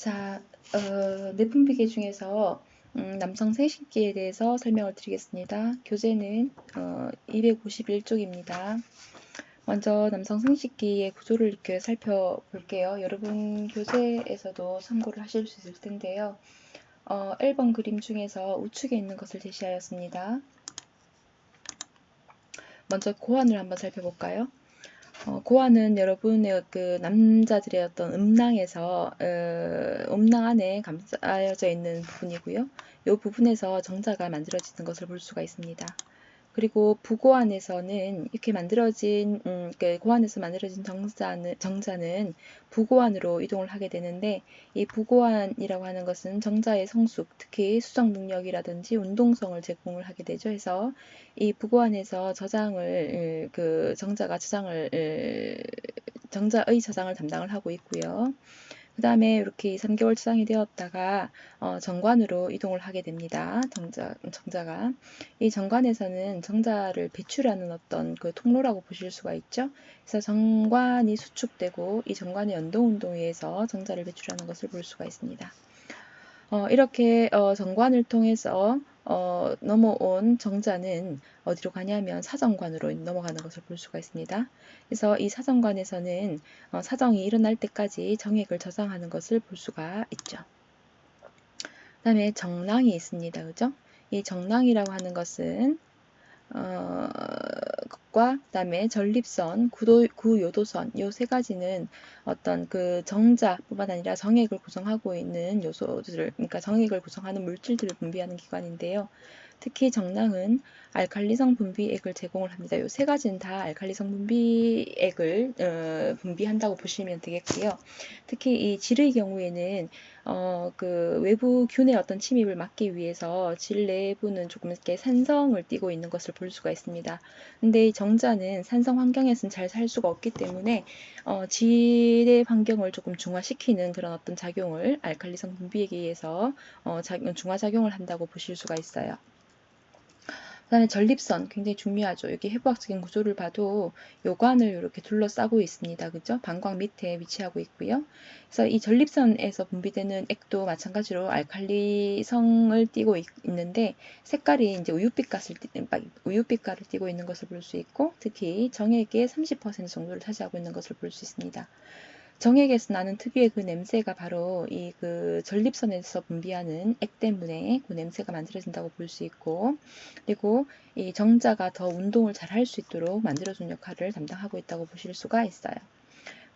자, 내분비계 중에서 남성 생식기에 대해서 설명을 드리겠습니다. 교재는 251쪽입니다. 먼저 남성 생식기의 구조를 이렇게 살펴볼게요. 여러분 교재에서도 참고를 하실 수 있을 텐데요. 1번 그림 중에서 우측에 있는 것을 제시하였습니다. 먼저 고환을 한번 살펴볼까요? 고환은 여러분의 그 남자들의 어떤 음낭에서 음낭 안에 감싸여져 있는 부분이고요. 이 부분에서 정자가 만들어지는 것을 볼 수가 있습니다. 그리고 부고환에서는 이렇게 만들어진 그 고환에서 만들어진 정자는 부고환으로 이동을 하게 되는데, 이 부고환이라고 하는 것은 정자의 성숙, 특히 수정 능력이라든지 운동성을 제공을 하게 되죠. 해서 이 부고환에서 저장을 그 정자가 정자의 저장을 담당을 하고 있고요. 그 다음에 이렇게 3개월 저장이 되었다가 정관으로 이동을 하게 됩니다. 정자가. 이 정관에서는 정자를 배출하는 어떤 그 통로라고 보실 수가 있죠. 그래서 정관이 수축되고 이 정관의 연동운동에 의해서 정자를 배출하는 것을 볼 수가 있습니다. 이렇게 정관을 통해서 넘어온 정자는 어디로 가냐면 사정관으로 넘어가는 것을 볼 수가 있습니다. 그래서 이 사정관에서는 사정이 일어날 때까지 정액을 저장하는 것을 볼 수가 있죠. 그 다음에 정낭이 있습니다. 그죠? 이 정낭이라고 하는 것은 과 그다음에 전립선, 구요도선 요 세 가지는 어떤 그 정자뿐만 아니라 정액을 구성하고 있는 요소들을, 그러니까 정액을 구성하는 물질들을 분비하는 기관인데요. 특히 정낭은 알칼리성 분비액을 제공을 합니다. 요 세 가지는 다 알칼리성 분비액을 분비한다고 보시면 되겠고요. 특히 이 질의 경우에는 그 외부균의 어떤 침입을 막기 위해서 질 내부는 조금 이렇게 산성을 띠고 있는 것을 볼 수가 있습니다. 근데 이 정자는 산성 환경에서는 잘 살 수가 없기 때문에 질의 환경을 조금 중화시키는 그런 어떤 작용을 알칼리성 분비액에 의해서 중화작용을 한다고 보실 수가 있어요. 그 다음에 전립선 굉장히 중요하죠. 여기 해부학적인 구조를 봐도 요관을 이렇게 둘러싸고 있습니다. 그죠? 방광 밑에 위치하고 있고요. 그래서 이 전립선에서 분비되는 액도 마찬가지로 알칼리성을 띠고 있는데, 색깔이 이제 우윳빛깔을 띠고 있는 것을 볼 수 있고, 특히 정액의 30% 정도를 차지하고 있는 것을 볼 수 있습니다. 정액에서 나는 특유의 그 냄새가 바로 이 그 전립선에서 분비하는 액 때문에 그 냄새가 만들어진다고 볼 수 있고, 그리고 이 정자가 더 운동을 잘 할 수 있도록 만들어주는 역할을 담당하고 있다고 보실 수가 있어요.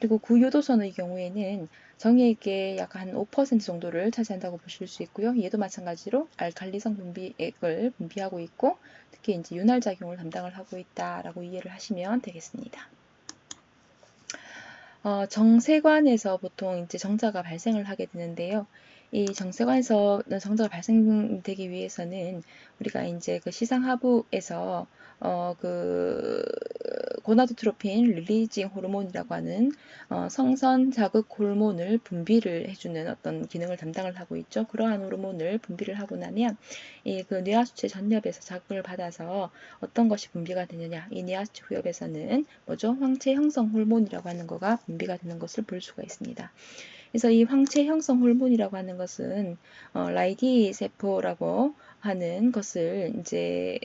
그리고 구요도선의 경우에는 정액의 약 한 5% 정도를 차지한다고 보실 수 있고요. 얘도 마찬가지로 알칼리성 분비액을 분비하고 있고, 특히 이제 윤활작용을 담당을 하고 있다라고 이해를 하시면 되겠습니다. 정세관에서 보통 이제 정자가 발생을 하게 되는데요. 이 정세관에서 정자가 발생되기 위해서는 우리가 이제 그 시상하부에서 그 고나도트로핀 릴리징 호르몬이라고 하는 성선 자극 호르몬을 분비를 해주는 어떤 기능을 담당을 하고 있죠. 그러한 호르몬을 분비를 하고 나면 이 그 뇌하수체 전엽에서 자극을 받아서 어떤 것이 분비가 되느냐, 이 뇌하수체 후엽에서는 뭐죠? 황체 형성 호르몬이라고 하는 거가 분비가 되는 것을 볼 수가 있습니다. 그래서 이 황체 형성 호르몬이라고 하는 것은 라이디 세포라고 하는 것을 이제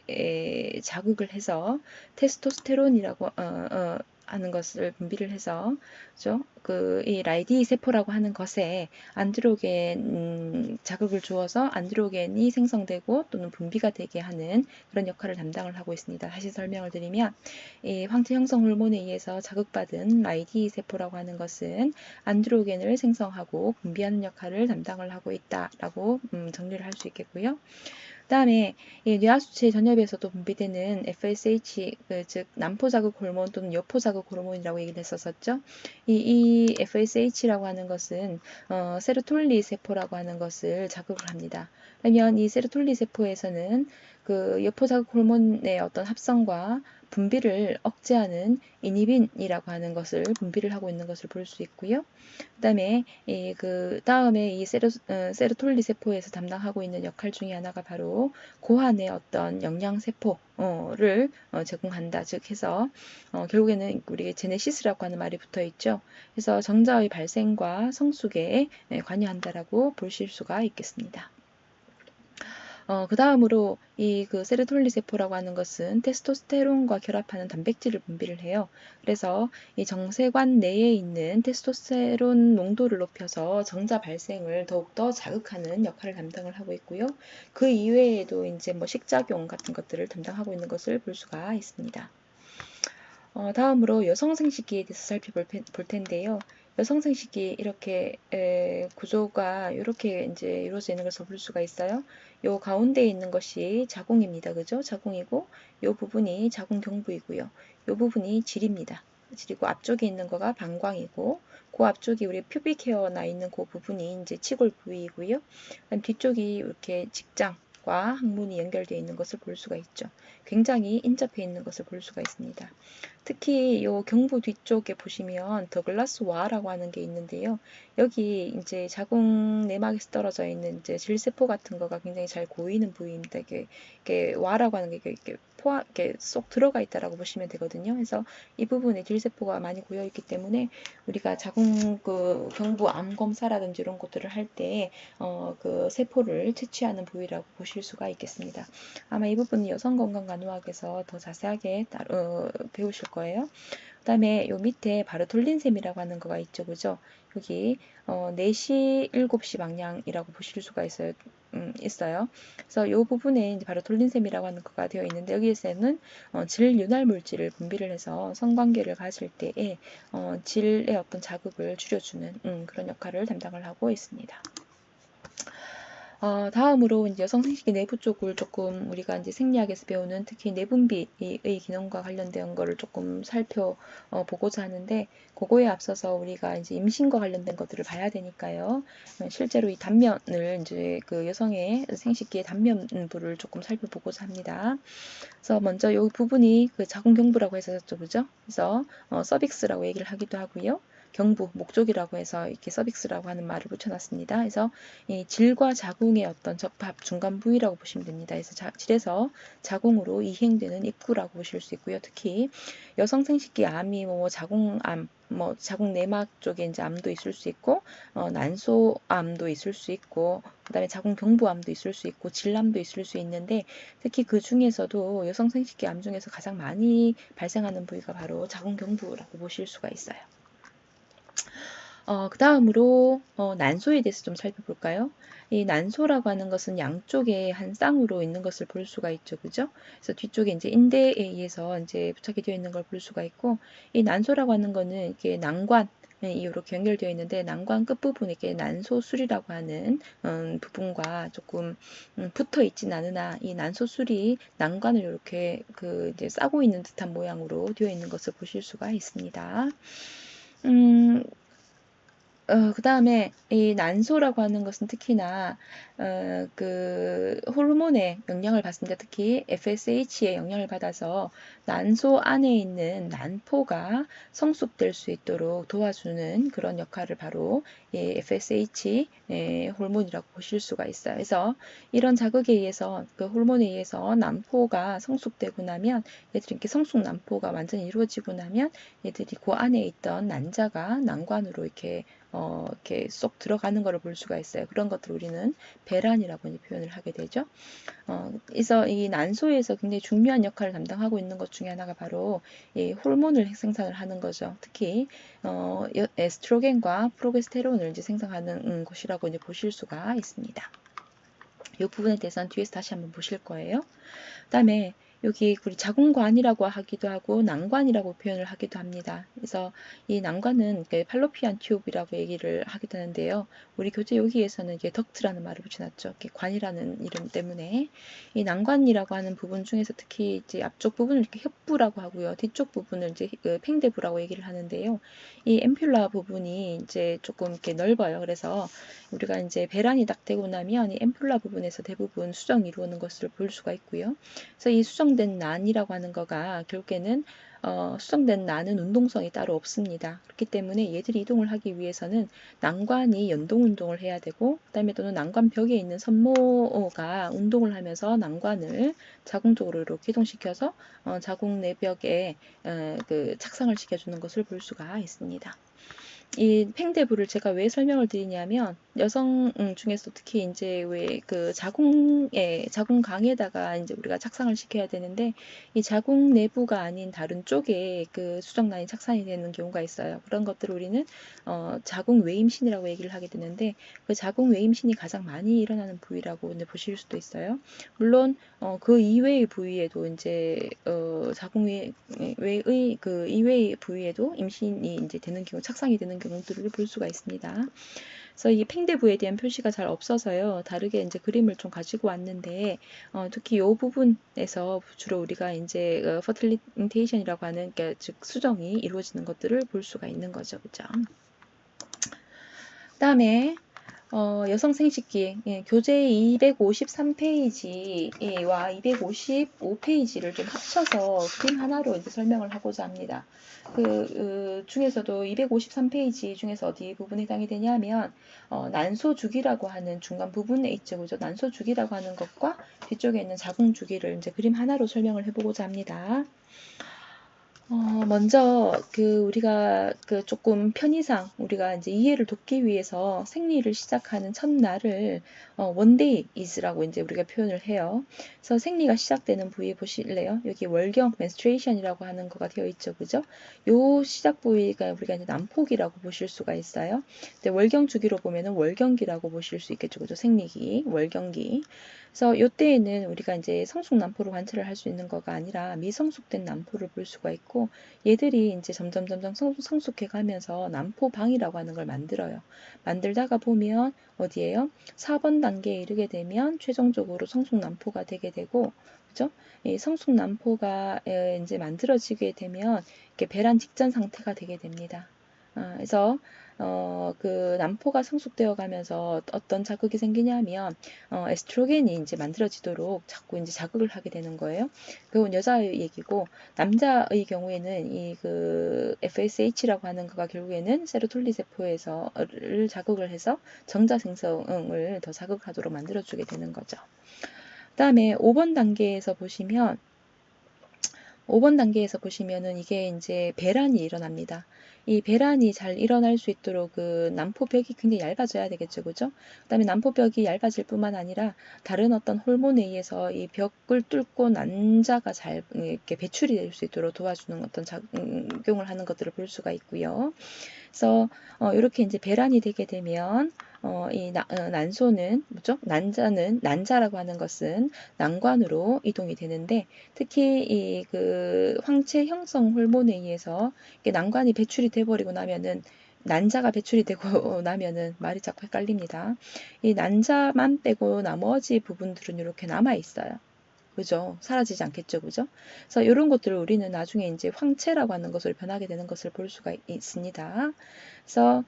자극을 해서 테스토스테론이라고 하는 것을 분비를 해서, 그죠? 이 라이디 세포라고 하는 것에 안드로겐 자극을 주어서 안드로겐이 생성되고 또는 분비가 되게 하는 그런 역할을 담당을 하고 있습니다. 다시 설명을 드리면, 이 황체 형성 호르몬에 의해서 자극받은 라이디 세포라고 하는 것은 안드로겐을 생성하고 분비하는 역할을 담당을 하고 있다라고 정리를 할 수 있겠고요. 그 다음에 이 뇌하수체 전엽에서도 분비되는 FSH, 즉 난포자극 호르몬 또는 여포자극 호르몬이라고 얘기를 했었죠. 이 FSH라고 하는 것은 세로톨리 세포라고 하는 것을 자극을 합니다. 그러면 이 세로톨리 세포에서는 그 여포자극 호르몬의 어떤 합성과 분비를 억제하는 이니빈이라고 하는 것을 분비를 하고 있는 것을 볼 수 있고요. 그다음에 이 세로톨닌 세포에서 담당하고 있는 역할 중에 하나가 바로 고환의 어떤 영양 세포를 제공한다. 즉 해서 결국에는 우리 제네시스라고 하는 말이 붙어 있죠. 그래서 정자의 발생과 성숙에 관여한다라고 보실 수가 있겠습니다. 그 다음으로 세로톨닌 세포라고 하는 것은 테스토스테론과 결합하는 단백질을 분비를 해요. 그래서 이 정세관 내에 있는 테스토스테론 농도를 높여서 정자 발생을 더욱더 자극하는 역할을 담당을 하고 있고요. 그 이외에도 이제 뭐 식작용 같은 것들을 담당하고 있는 것을 볼 수가 있습니다. 다음으로 여성 생식기에 대해서 살펴볼 텐데요. 여성 생식기 이렇게 구조가 이렇게 이제 이루어져 있는 것을 볼 수가 있어요. 요 가운데 있는 것이 자궁입니다. 그죠? 자궁이고 요 부분이 자궁 경부이고요. 요 부분이 질입니다. 질이고 앞쪽에 있는 거가 방광이고 그 앞쪽이 우리 퓨빅 헤어 나 있는 그 부분이 이제 치골 부위이고요. 그다음 뒤쪽이 이렇게 직장과 항문이 연결되어 있는 것을 볼 수가 있죠. 굉장히 인접해 있는 것을 볼 수가 있습니다. 특히 이 경부 뒤쪽에 보시면 더글라스 와라고 하는 게 있는데요. 여기 이제 자궁 내막에서 떨어져 있는 이제 질세포 같은 거가 굉장히 잘 고이는 부위입니다. 이게 와라고 하는 게 이렇게 쏙 들어가 있다라고 보시면 되거든요. 그래서 이 부분에 질세포가 많이 고여 있기 때문에 우리가 자궁 경부 암 검사라든지 이런 것들을 할 때 그 세포를 채취하는 부위라고 보실 수가 있겠습니다. 아마 이 부분은 여성건강간호학에서 더 자세하게 배우실 거예요. 그 다음에 요 밑에 바르톨린셈이라고 하는 거가 있죠. 그죠? 여기 4시, 7시 방향이라고 보실 수가 있어요. 그래서 이 부분에 이제 바르톨린셈이라고 하는 거가 되어 있는데 여기에서는 질 윤활 물질을 분비를 해서 성관계를 가질 때에 질의 어떤 자극을 줄여주는 그런 역할을 담당을 하고 있습니다. 다음으로 이제 여성 생식기 내부 쪽을 조금 우리가 이제 생리학에서 배우는 특히 내분비의 기능과 관련된 거를 조금 살펴보고자 하는데 그거에 앞서서 우리가 이제 임신과 관련된 것들을 봐야 되니까요. 실제로 이 단면을 이제 그 여성의 생식기의 단면부를 조금 살펴보고자 합니다. 그래서 먼저 이 부분이 그 자궁경부라고 했었죠, 그죠? 그래서 서빅스라고 얘기를 하기도 하고요. 경부, 목쪽이라고 해서 이렇게 서빅스라고 하는 말을 붙여놨습니다. 그래서 이 질과 자궁의 어떤 접합 중간 부위라고 보시면 됩니다. 그래서 질에서 자궁으로 이행되는 입구라고 보실 수 있고요. 특히 여성 생식기 암이 뭐 자궁암, 뭐 자궁 내막 쪽에 이제 암도 있을 수 있고 난소암도 있을 수 있고 그다음에 자궁 경부암도 있을 수 있고 질암도 있을 수 있는데 특히 그 중에서도 여성 생식기 암 중에서 가장 많이 발생하는 부위가 바로 자궁 경부라고 보실 수가 있어요. 그 다음으로 난소에 대해서 좀 살펴볼까요? 이 난소라고 하는 것은 양쪽에 한 쌍으로 있는 것을 볼 수가 있죠. 그죠? 그래서 뒤쪽에 이제 인대에 의해서 이제 부착이 되어 있는 걸 볼 수가 있고, 이 난소라고 하는 거는 이게 난관, 이렇게 연결되어 있는데 난관 끝부분에 이렇게 난소술이라고 하는 부분과 조금 붙어 있진 않으나 이 난소술이 난관을 이렇게 이제 싸고 있는 듯한 모양으로 되어 있는 것을 보실 수가 있습니다. 그 다음에 이 난소라고 하는 것은 특히나 호르몬의 영향을 받습니다. 특히 FSH의 영향을 받아서 난소 안에 있는 난포가 성숙될 수 있도록 도와주는 그런 역할을 바로 FSH 호르몬이라고 보실 수가 있어요. 그래서 이런 자극에 의해서 그 호르몬에 의해서 난포가 성숙되고 나면 얘들이 이렇게 성숙 난포가 완전히 이루어지고 나면 얘들이 그 안에 있던 난자가 난관으로 이렇게 쏙 들어가는 것을 볼 수가 있어요. 그런 것들 우리는 배란이라고 표현을 하게 되죠. 그래서 이 난소에서 굉장히 중요한 역할을 담당하고 있는 것 중에 하나가 바로 이 호르몬을 생산을 하는 거죠. 특히 에스트로겐과 프로게스테론을 이제 생산하는 곳이라고 이제 보실 수가 있습니다. 이 부분에 대해서는 뒤에서 다시 한번 보실 거예요. 그다음에 여기 우리 자궁관이라고 하기도 하고 난관이라고 표현을 하기도 합니다. 그래서 이 난관은 팔로피안 튜브라고 얘기를 하기도 하는데요. 우리 교재 여기에서는 이게 덕트라는 말을 붙여놨죠. 이렇게 관이라는 이름 때문에 이 난관이라고 하는 부분 중에서 특히 이제 앞쪽 부분을 이렇게 협부라고 하고요. 뒤쪽 부분을 이제 팽대부라고 얘기를 하는데요. 이 앰뷸라 부분이 이제 조금 이렇게 넓어요. 그래서 우리가 이제 배란이 딱 되고 나면 이 앰뷸라 부분에서 대부분 수정이 이루어지는 것을 볼 수가 있고요. 그래서 이 수정 수정된 난이라고 하는 거가 결국에는 수정된 난은 운동성이 따로 없습니다. 그렇기 때문에 얘들이 이동을 하기 위해서는 난관이 연동 운동을 해야 되고, 그다음에 또는 난관벽에 있는 선모가 운동을 하면서 난관을 자궁적으로 이렇게 이동시켜서 자궁 내벽에 그 착상을 시켜주는 것을 볼 수가 있습니다. 이 팽대부를 제가 왜 설명을 드리냐면, 여성 중에서 특히 이제 왜 그 자궁강에다가 이제 우리가 착상을 시켜야 되는데, 이 자궁 내부가 아닌 다른 쪽에 그 수정란이 착상이 되는 경우가 있어요. 그런 것들을 우리는 자궁 외임신이라고 얘기를 하게 되는데, 그 자궁 외임신이 가장 많이 일어나는 부위라고 이제 보실 수도 있어요. 물론 그 이외의 부위에도 이제 자궁 외의 그 이외의 부위에도 임신이 이제 되는 경우, 착상이 되는 경우들을 볼 수가 있습니다. 그래서 이 팽대부에 대한 표시가 잘 없어서요, 다르게 이제 그림을 좀 가지고 왔는데, 특히 이 부분에서 주로 우리가 이제 퍼틸리테이션이라고 하는, 그러니까 즉 수정이 이루어지는 것들을 볼 수가 있는 거죠, 그죠? 그다음에 여성 생식기, 교재 253페이지와 255페이지를 좀 합쳐서 그림 하나로 이제 설명을 하고자 합니다. 그 중에서도 253페이지 중에서 어디 부분에 해당이 되냐면 난소주기라고 하는 중간 부분에 있죠, 그죠? 난소주기라고 하는 것과 뒤쪽에 있는 자궁주기를 이제 그림 하나로 설명을 해보고자 합니다. 먼저 우리가 조금 편의상 우리가 이제 이해를 돕기 위해서 생리를 시작하는 첫날을 원데이 is라고 이제 우리가 표현을 해요. 그래서 생리가 시작되는 부위 보실래요? 여기 월경 menstruation이라고 하는 거가 되어 있죠, 그죠? 요 시작 부위가 우리가 이제 난폭이라고 보실 수가 있어요. 근데 월경 주기로 보면은 월경기라고 보실 수 있겠죠, 그죠? 생리기, 월경기. 그래서 이때에는 우리가 이제 성숙 난포로 관찰을 할 수 있는 거가 아니라 미성숙된 난포를 볼 수가 있고, 얘들이 이제 점점 성숙해 가면서 난포방이라고 하는 걸 만들어요. 만들다가 보면 어디에요? 4번 단계에 이르게 되면 최종적으로 성숙 난포가 되게 되고, 그죠? 이 성숙 난포가 이제 만들어지게 되면 이렇게 배란 직전 상태가 되게 됩니다. 그래서 그 난포가 성숙되어 가면서 어떤 자극이 생기냐면 에스트로겐이 이제 만들어지도록 자꾸 이제 자극을 하게 되는 거예요. 그건 여자의 얘기고, 남자의 경우에는 이 그 FSH라고 하는 거가 결국에는 세로톨닌 세포에서를 자극을 해서 정자 생성을 더 자극하도록 만들어주게 되는 거죠. 그다음에 5번 단계에서 보시면 5번 단계에서 보시면은 이게 이제 배란이 일어납니다. 이 배란이 잘 일어날 수 있도록 그 난포벽이 굉장히 얇아져야 되겠죠, 그죠? 그다음에 난포벽이 얇아질 뿐만 아니라 다른 어떤 호르몬에 의해서 이 벽을 뚫고 난자가 잘 이렇게 배출이 될 수 있도록 도와주는 어떤 작용을 하는 것들을 볼 수가 있고요. 그래서 이렇게 이제 배란이 되게 되면 이 난소는 뭐죠? 난자라고 하는 것은 난관으로 이동이 되는데, 특히 이 그 황체 형성 호르몬에 의해서 난관이 배출이 돼 버리고 나면은, 난자가 배출이 되고 나면은 말이 자꾸 헷갈립니다. 이 난자만 빼고 나머지 부분들은 이렇게 남아 있어요. 그죠? 사라지지 않겠죠, 그죠? 그래서 이런 것들을 우리는 나중에 이제 황체라고 하는 것으로 변하게 되는 것을 볼 수가 있습니다. 그래서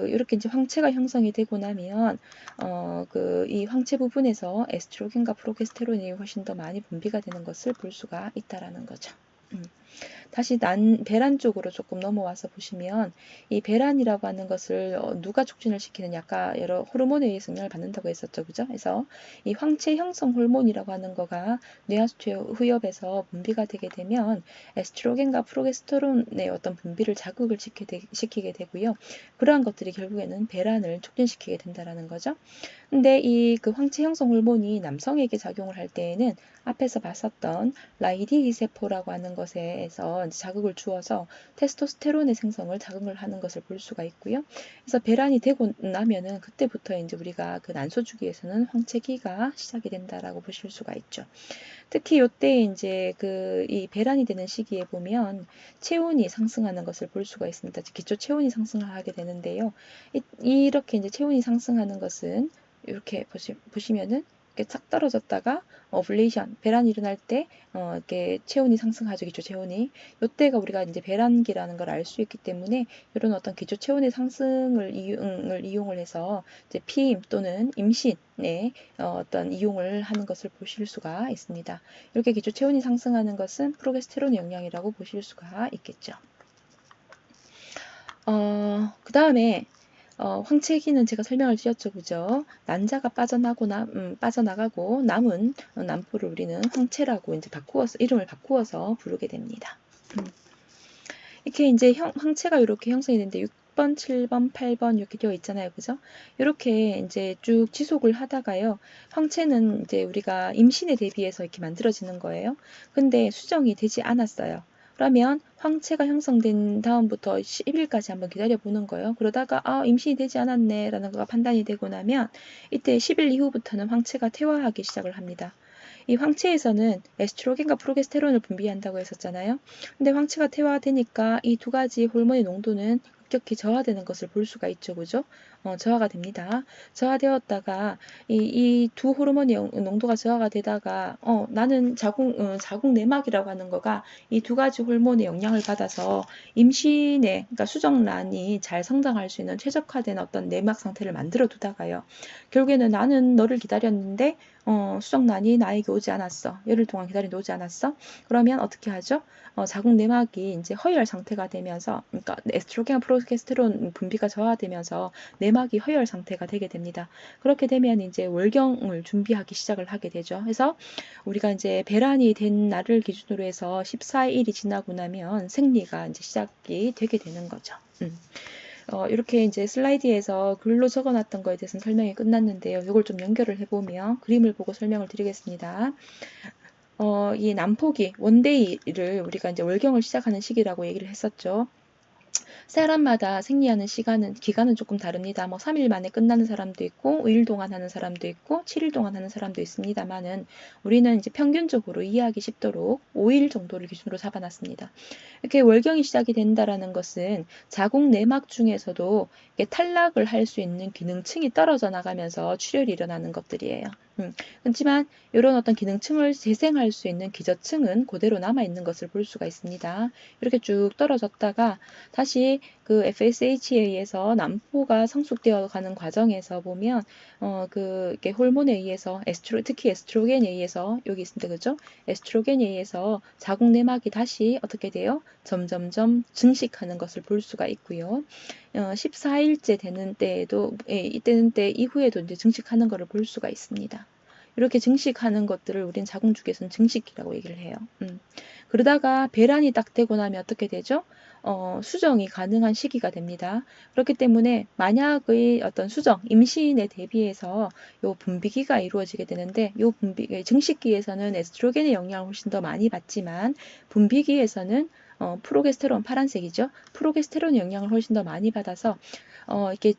이렇게 이제 황체가 형성이 되고 나면 이 황체 부분에서 에스트로겐과 프로게스테론이 훨씬 더 많이 분비가 되는 것을 볼 수가 있다라는 거죠. 다시 배란 쪽으로 조금 넘어와서 보시면, 이 배란이라고 하는 것을 누가 촉진을 시키느냐, 아까 여러 호르몬에 의해서 영향을 받는다고 했었죠, 그죠? 그래서 이 황체 형성 호르몬이라고 하는 거가 뇌하수체 후엽에서 분비가 되게 되면 에스트로겐과 프로게스테론의 어떤 분비를 자극을 시키게 되고요. 그러한 것들이 결국에는 배란을 촉진시키게 된다라는 거죠. 근데 이 그 황체 형성 호르몬이 남성에게 작용을 할 때에는 앞에서 봤었던 라이디 세포라고 하는 것에서 자극을 주어서 테스토스테론의 생성을 자극을 하는 것을 볼 수가 있고요. 그래서 배란이 되고 나면은 그때부터 이제 우리가 그 난소 주기에서는 황체기가 시작이 된다라고 보실 수가 있죠. 특히 이때 이제 이 배란이 되는 시기에 보면 체온이 상승하는 것을 볼 수가 있습니다. 기초 체온이 상승을 하게 되는데요. 이렇게 이제 체온이 상승하는 것은 이렇게 보시면은 이렇게 착 떨어졌다가 오블레이션, 배란이 일어날 때 이렇게 체온이 상승하죠. 기초 체온이. 이때가 우리가 이제 배란기라는 걸 알 수 있기 때문에 이런 어떤 기초 체온의 상승을 이용을 해서 이제 피임 또는 임신에 어떤 이용을 하는 것을 보실 수가 있습니다. 이렇게 기초 체온이 상승하는 것은 프로게스테론 영향이라고 보실 수가 있겠죠. 그 다음에 황체기는 제가 설명을 드렸죠, 그죠? 난자가 빠져나가고 남은 난포를 우리는 황체라고 이제 이름을 바꾸어서 부르게 됩니다. 이렇게 이제 황체가 이렇게 형성이 되는데 6번, 7번, 8번 이렇게 되어 있잖아요, 그죠? 이렇게 이제 쭉 지속을 하다가요, 황체는 이제 우리가 임신에 대비해서 이렇게 만들어지는 거예요. 근데 수정이 되지 않았어요. 그러면 황체가 형성된 다음부터 10일까지 한번 기다려 보는 거예요. 그러다가 임신이 되지 않았네 라는 거가 판단이 되고 나면 이때 10일 이후부터는 황체가 퇴화하기 시작을 합니다. 이 황체에서는 에스트로겐과 프로게스테론을 분비한다고 했었잖아요. 근데 황체가 퇴화되니까 이 두 가지 호르몬의 농도는 급격히 저하되는 것을 볼 수가 있죠, 그죠? 저하가 됩니다. 저하되었다가 이 두 호르몬의 농도가 저하가 되다가 나는 자궁 내막이라고 하는 거가 이 두 가지 호르몬의 영향을 받아서 임신에, 그러니까 수정란이 잘 성장할 수 있는 최적화된 어떤 내막 상태를 만들어 두다가요. 결국에는 나는 너를 기다렸는데 수정란이 나에게 오지 않았어. 열흘 동안 기다리는데 오지 않았어. 그러면 어떻게 하죠? 자궁 내막이 이제 허혈 상태가 되면서, 그러니까 에스트로겐과 프로게스테론 분비가 저하되면서 내막이 허혈 상태가 되게 됩니다. 그렇게 되면 이제 월경을 준비하기 시작을 하게 되죠. 그래서 우리가 이제 배란이 된 날을 기준으로 해서 14일이 지나고 나면 생리가 이제 시작이 되게 되는 거죠. 이렇게 이제 슬라이드에서 글로 적어놨던 거에 대해서는 설명이 끝났는데요. 이걸 좀 연결을 해보면 그림을 보고 설명을 드리겠습니다. 이 난포기, 원데이를 우리가 이제 월경을 시작하는 시기라고 얘기를 했었죠. 사람마다 생리하는 기간은 조금 다릅니다. 뭐 3일 만에 끝나는 사람도 있고, 5일 동안 하는 사람도 있고, 7일 동안 하는 사람도 있습니다만은, 우리는 이제 평균적으로 이해하기 쉽도록 5일 정도를 기준으로 잡아놨습니다. 이렇게 월경이 시작이 된다라는 것은 자궁 내막 중에서도 탈락을 할 수 있는 기능층이 떨어져 나가면서 출혈이 일어나는 것들이에요. 그렇지만 이런 어떤 기능층을 재생할 수 있는 기저층은 그대로 남아있는 것을 볼 수가 있습니다. 이렇게 쭉 떨어졌다가 다시 그 FSH에 의해서 난포가 성숙되어 가는 과정에서 보면 이렇게 호르몬에 의해서 특히 에스트로겐에 의해서 여기 있습니다. 그죠? 에스트로겐에 의해서 자궁 내막이 다시 어떻게 돼요? 점점점 증식하는 것을 볼 수가 있고요. 14일째 되는 때에도 이때는 때 이후에도 이제 증식하는 것을 볼 수가 있습니다. 이렇게 증식하는 것들을 우린 자궁주기에서는 증식기라고 얘기를 해요. 그러다가 배란이 딱 되고 나면 어떻게 되죠? 수정이 가능한 시기가 됩니다. 그렇기 때문에 만약의 어떤 임신에 대비해서 요 분비기가 이루어지게 되는데 증식기에서는 에스트로겐의 영향을 훨씬 더 많이 받지만 분비기에서는 프로게스테론, 파란색이죠. 프로게스테론 영향을 훨씬 더 많이 받아서 이렇게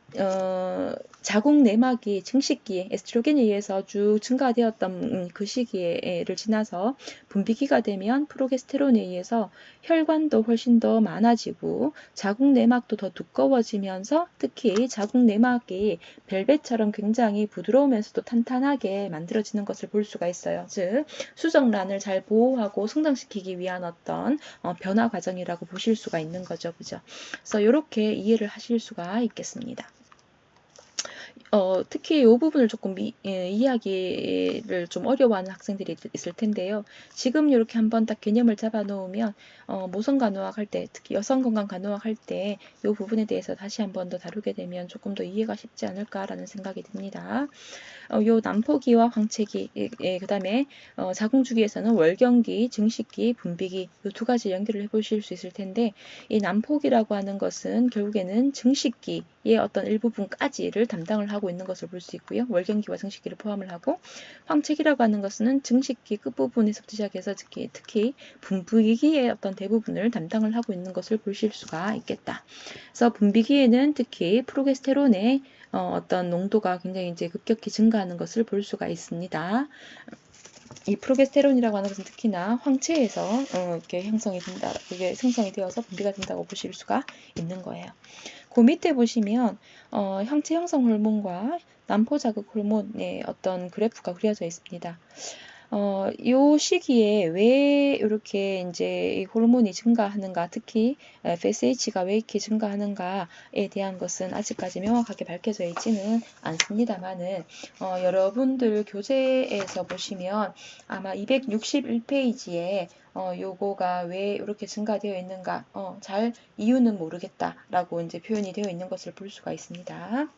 자궁 내막이 증식기에 에스트로겐에 의해서 쭉 증가되었던 그 시기를 지나서 분비기가 되면 프로게스테론에 의해서 혈관도 훨씬 더 많아지고 자궁 내막도 더 두꺼워지면서 특히 자궁 내막이 벨벳처럼 굉장히 부드러우면서도 탄탄하게 만들어지는 것을 볼 수가 있어요. 즉 수정란을 잘 보호하고 성장시키기 위한 어떤 변화 과정이라고 보실 수가 있는 거죠. 그죠? 그래서 이렇게 이해를 하실 수가 있겠습니다. 특히 이 부분을 조금 이해하기를 좀 어려워하는 학생들이 있을 텐데요. 지금 이렇게 한번 딱 개념을 잡아 놓으면 모성 간호학 할 때, 특히 여성 건강 간호학 할 때 이 부분에 대해서 다시 한번 더 다루게 되면 조금 더 이해가 쉽지 않을까라는 생각이 듭니다. 요 난포기와 황체기, 그 다음에 자궁주기에서는 월경기, 증식기, 분비기 이 두 가지 연결을 해보실 수 있을 텐데 이 난포기라고 하는 것은 결국에는 증식기의 어떤 일부분까지를 담당을 하고 있는 것을 볼 수 있고요. 월경기와 증식기를 포함을 하고 황체기라고 하는 것은 증식기 끝부분에서부터 시작해서 특히 분비기의 어떤 대부분을 담당을 하고 있는 것을 보실 수가 있겠다. 그래서 분비기에는 특히 프로게스테론의 어떤 농도가 굉장히 이제 급격히 증가하는 것을 볼 수가 있습니다. 이 프로게스테론이라고 하는 것은 특히나 황체에서 이렇게 형성이 된다, 그게 생성이 되어서 분비가 된다고 보실 수가 있는 거예요. 그 밑에 보시면 형체 형성 호르몬과 난포 자극 호르몬의 어떤 그래프가 그려져 있습니다. 요 시기에 왜 이렇게 이제 이 호르몬이 증가하는가, 특히 FSH가 왜 이렇게 증가하는가에 대한 것은 아직까지 명확하게 밝혀져 있지는 않습니다만은 여러분들 교재에서 보시면 아마 261페이지에 요거가 왜 이렇게 증가되어 있는가, 잘 이유는 모르겠다라고 이제 표현이 되어 있는 것을 볼 수가 있습니다.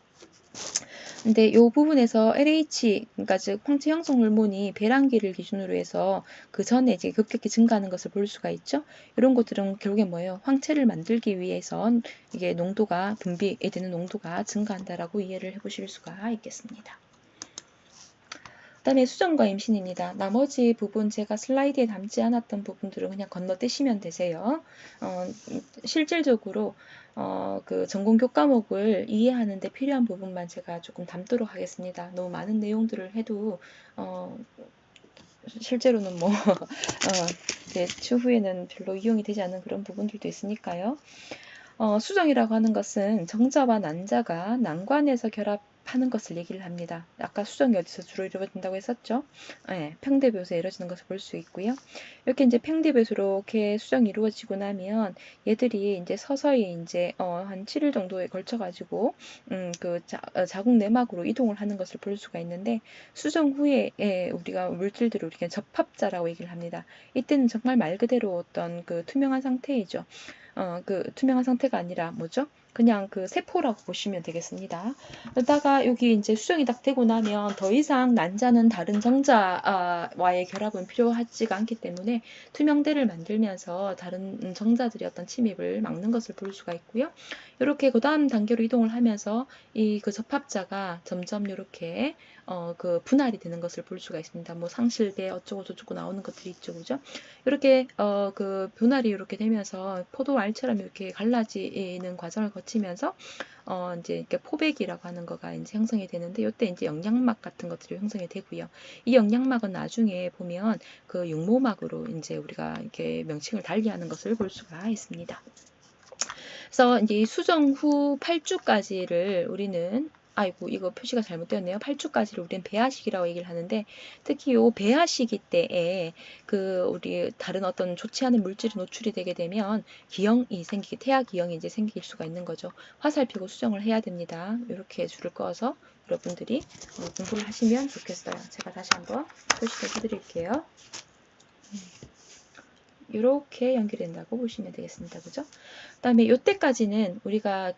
근데 이 부분에서 LH, 그러니까 즉 황체 형성 호르몬이 배란기를 기준으로 해서 그 전에 이제 급격히 증가하는 것을 볼 수가 있죠. 이런 것들은 결국에 뭐예요? 황체를 만들기 위해선 이게 농도가 분비되는 농도가 증가한다라고 이해를 해보실 수가 있겠습니다. 그다음에 수정과 임신입니다. 나머지 부분 제가 슬라이드에 담지 않았던 부분들은 그냥 건너뛰시면 되세요. 실질적으로 그 전공 교과목을 이해하는 데 필요한 부분만 제가 조금 담도록 하겠습니다. 너무 많은 내용들을 해도 실제로는 뭐 추후에는 별로 이용이 되지 않는 그런 부분들도 있으니까요. 수정이라고 하는 것은 정자와 난자가 난관에서 결합하는 것을 얘기를 합니다. 아까 수정이 어디서 주로 이루어진다고 했었죠? 네, 평대교에서 이루어지는 것을 볼 수 있고요. 이렇게 이제 평대교에서 이렇게 수정이 이루어지고 나면 얘들이 이제 서서히 이제 한 7일 정도에 걸쳐 가지고 그 자궁 내막으로 이동을 하는 것을 볼 수가 있는데, 수정 후에 우리가 물질들을 우리가 접합자라고 얘기를 합니다. 이때는 정말 말 그대로 어떤 그 투명한 상태이죠. 그 투명한 상태가 아니라 뭐죠? 그냥 그 세포라고 보시면 되겠습니다. 그러다가 여기 이제 수정이 딱 되고 나면 더 이상 난자는 다른 정자와의 결합은 필요하지가 않기 때문에 투명대를 만들면서 다른 정자들의 어떤 침입을 막는 것을 볼 수가 있고요. 이렇게 그 다음 단계로 이동을 하면서 이 그 접합자가 점점 이렇게 그 분할이 되는 것을 볼 수가 있습니다. 뭐 상실대 어쩌고 저쩌고 나오는 것들이 있죠, 그죠? 이렇게 그 분할이 이렇게 되면서 포도알처럼 이렇게 갈라지는 과정을 거치면서 이제 이렇게 포백이라고 하는 거가 이제 형성이 되는데, 이때 이제 영양막 같은 것들이 형성이 되고요. 이 영양막은 나중에 보면 그 육모막으로 이제 우리가 이렇게 명칭을 달리하는 것을 볼 수가 있습니다. 그래서 이제 수정 후 8주까지를 우리는, 아이고 이거 표시가 잘못되었네요. 8주까지를 우리는 배아 시기라고 얘기를 하는데, 특히 요 배아 시기 때에 그 우리 다른 어떤 좋지 않은 물질이 노출이 되게 되면 기형이 생기게, 태아 기형이 이제 생길 수가 있는 거죠. 화살표고 수정을 해야 됩니다. 이렇게 줄을 그어서 여러분들이 공부를 하시면 좋겠어요. 제가 다시 한번 표시를 해드릴게요. 이렇게 연결된다고 보시면 되겠습니다. 그죠? 그다음에 이때까지는 우리가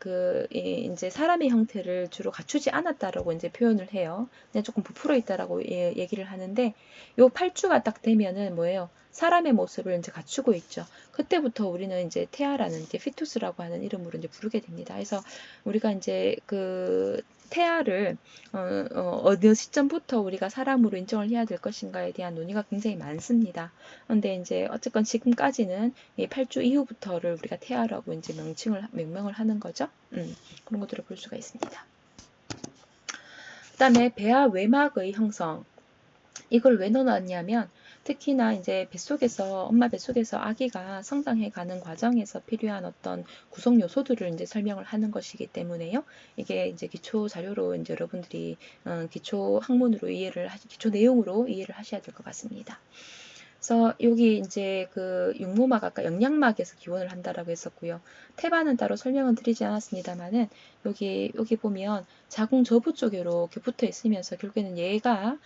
이제 사람의 형태를 주로 갖추지 않았다라고 이제 표현을 해요. 그냥 조금 부풀어 있다라고 얘기를 하는데, 요 8주가 딱 되면은 뭐예요? 사람의 모습을 이제 갖추고 있죠. 그때부터 우리는 이제 태아라는 이제 피투스라고 하는 이름으로 이제 부르게 됩니다. 그래서 우리가 이제 그 태아를 어느 시점부터 우리가 사람으로 인정을 해야 될 것인가에 대한 논의가 굉장히 많습니다. 그런데 이제 어쨌건 지금까지는 이 8주 이후부터를 우리가 태아라고 이제 명명을 하는 거죠. 그런 것들을 볼 수가 있습니다. 그다음에 배아 외막의 형성. 이걸 왜 넣어놨냐면, 특히나 이제 뱃속에서, 엄마 뱃속에서 아기가 성장해 가는 과정에서 필요한 어떤 구성 요소들을 이제 설명을 하는 것이기 때문에요. 이게 이제 기초 자료로 이제 여러분들이 기초 학문으로 기초 내용으로 이해를 하셔야 될 것 같습니다. 그래서 여기 이제 그 육모막, 아까 영양막에서 기원을 한다라고 했었고요. 태반은 따로 설명은 드리지 않았습니다만은 여기 보면 자궁 저부 쪽에 이렇게 붙어 있으면서 결국에는 얘가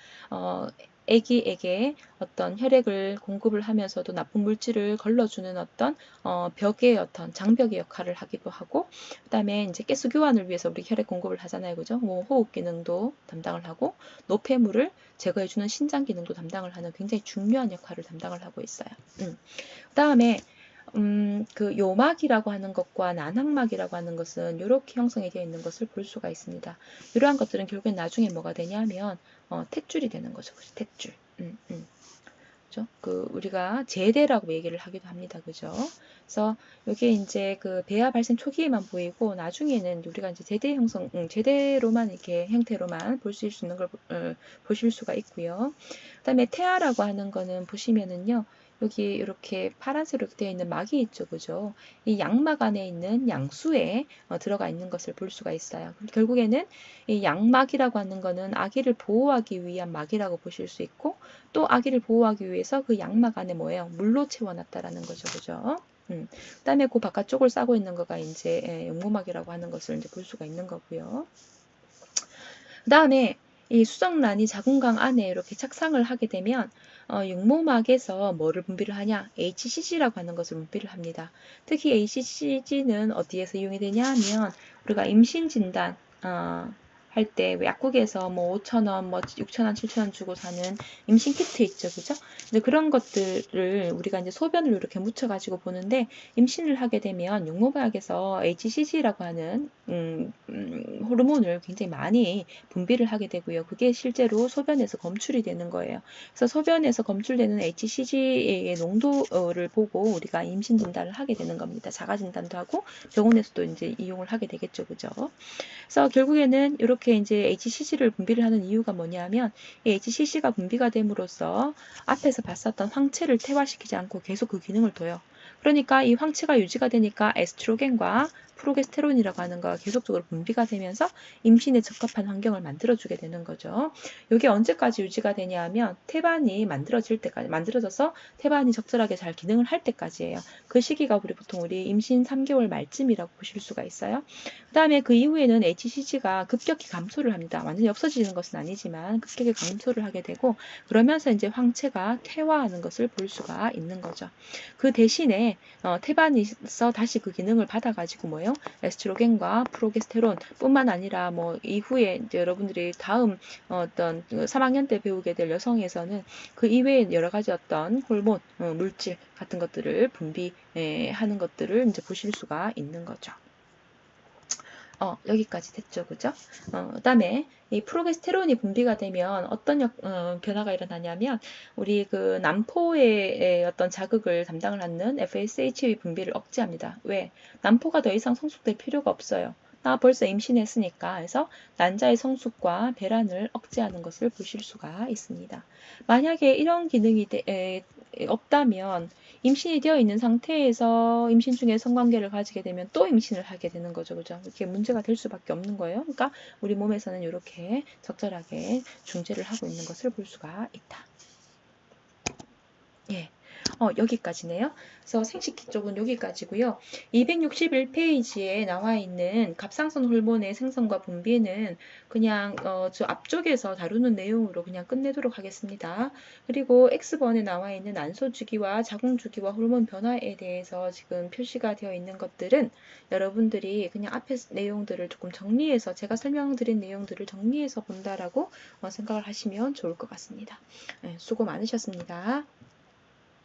애기에게 어떤 혈액을 공급을 하면서도 나쁜 물질을 걸러주는 어떤 벽의 어떤 장벽의 역할을 하기도 하고, 그다음에 이제 가스 교환을 위해서 우리 혈액 공급을 하잖아요, 그죠? 뭐 호흡 기능도 담당을 하고 노폐물을 제거해주는 신장 기능도 담당을 하는 굉장히 중요한 역할을 담당을 하고 있어요. 그다음에 그 요막이라고 하는 것과 난항막이라고 하는 것은 이렇게 형성이 되어 있는 것을 볼 수가 있습니다. 이러한 것들은 결국엔 나중에 뭐가 되냐면 탯줄이 되는 거죠. 그죠? 탯줄. 그죠? 그 우리가 제대라고 얘기를 하기도 합니다. 그죠? 그래서 이게 이제 그 배아 발생 초기에만 보이고 나중에는 우리가 이제 제대 형성, 제대로만 이렇게 형태로만 볼 수 있는 걸 보실 수가 있고요. 그다음에 태아라고 하는 거는 보시면은요. 여기 이렇게 파란색으로 되어 있는 막이 있죠, 그죠? 이 양막 안에 있는 양수에 들어가 있는 것을 볼 수가 있어요. 결국에는 이 양막이라고 하는 거는 아기를 보호하기 위한 막이라고 보실 수 있고, 또 아기를 보호하기 위해서 그 양막 안에 뭐예요? 물로 채워놨다라는 거죠, 그죠? 그다음에 그 바깥쪽을 싸고 있는 거가 이제 용모막이라고 하는 것을 이제 볼 수가 있는 거고요. 그다음에 이 수정란이 자궁강 안에 이렇게 착상을 하게 되면 육모막에서 뭐를 분비를 하냐? HCG라고 하는 것을 분비를 합니다. 특히 HCG는 어디에서 이용이 되냐 하면 우리가 임신 진단 할 때 약국에서 뭐 5,000원, 뭐 6,000원, 7,000원 주고 사는 임신 키트 있죠, 그죠? 근데 그런 것들을 우리가 이제 소변을 이렇게 묻혀가지고 보는데 임신을 하게 되면 육모막에서 HCG라고 하는 호르몬을 굉장히 많이 분비를 하게 되고요. 그게 실제로 소변에서 검출이 되는 거예요. 그래서 소변에서 검출되는 HCG의 농도를 보고 우리가 임신 진단을 하게 되는 겁니다. 자가 진단도 하고 병원에서도 이제 이용을 하게 되겠죠, 그죠? 그래서 결국에는 이렇게 이제 HCG를 분비를 하는 이유가 뭐냐면 이 HCG가 분비가 됨으로써 앞에서 봤었던 황체를 퇴화시키지 않고 계속 그 기능을 둬요. 그러니까 이 황체가 유지가 되니까 에스트로겐과 프로게스테론이라고 하는 거가 계속적으로 분비가 되면서 임신에 적합한 환경을 만들어주게 되는 거죠. 이게 언제까지 유지가 되냐 하면 태반이 만들어질 때까지, 만들어져서 태반이 적절하게 잘 기능을 할 때까지예요. 그 시기가 우리 임신 3개월 말쯤이라고 보실 수가 있어요. 그 다음에 그 이후에는 HCG가 급격히 감소를 합니다. 완전히 없어지는 것은 아니지만 급격히 감소를 하게 되고 그러면서 이제 황체가 퇴화하는 것을 볼 수가 있는 거죠. 그 대신에 태반에서 다시 그 기능을 받아가지고 뭐예요? 에스트로겐과 프로게스테론 뿐만 아니라 뭐 이후에 이제 여러분들이 다음 어떤 3학년 때 배우게 될 여성에서는 그 이외에 여러 가지 어떤 호르몬, 물질 같은 것들을 분비하는 것들을 이제 보실 수가 있는 거죠. 여기까지 됐죠, 그죠? 그다음에 이 프로게스테론이 분비가 되면 어떤 변화가 일어나냐면 우리 그 남포의 어떤 자극을 담당을 하는 FSH의 분비를 억제합니다. 왜? 남포가 더 이상 성숙될 필요가 없어요. 나 벌써 임신했으니까. 해서 난자의 성숙과 배란을 억제하는 것을 보실 수가 있습니다. 만약에 이런 기능이 없다면 임신이 되어 있는 상태에서 임신 중에 성관계를 가지게 되면 또 임신을 하게 되는 거죠. 그죠? 이렇게 문제가 될 수밖에 없는 거예요. 그러니까 우리 몸에서는 이렇게 적절하게 중재를 하고 있는 것을 볼 수가 있다. 예. 여기까지네요. 그래서 생식기 쪽은 여기까지고요. 261페이지에 나와 있는 갑상선 호르몬의 생성과 분비는 그냥 저 앞쪽에서 다루는 내용으로 그냥 끝내도록 하겠습니다. 그리고 X번에 나와 있는 난소주기와 자궁주기와 호르몬 변화에 대해서 지금 표시가 되어 있는 것들은 여러분들이 그냥 앞에 내용들을 조금 정리해서 제가 설명드린 내용들을 정리해서 본다라고 생각을 하시면 좋을 것 같습니다. 수고 많으셨습니다.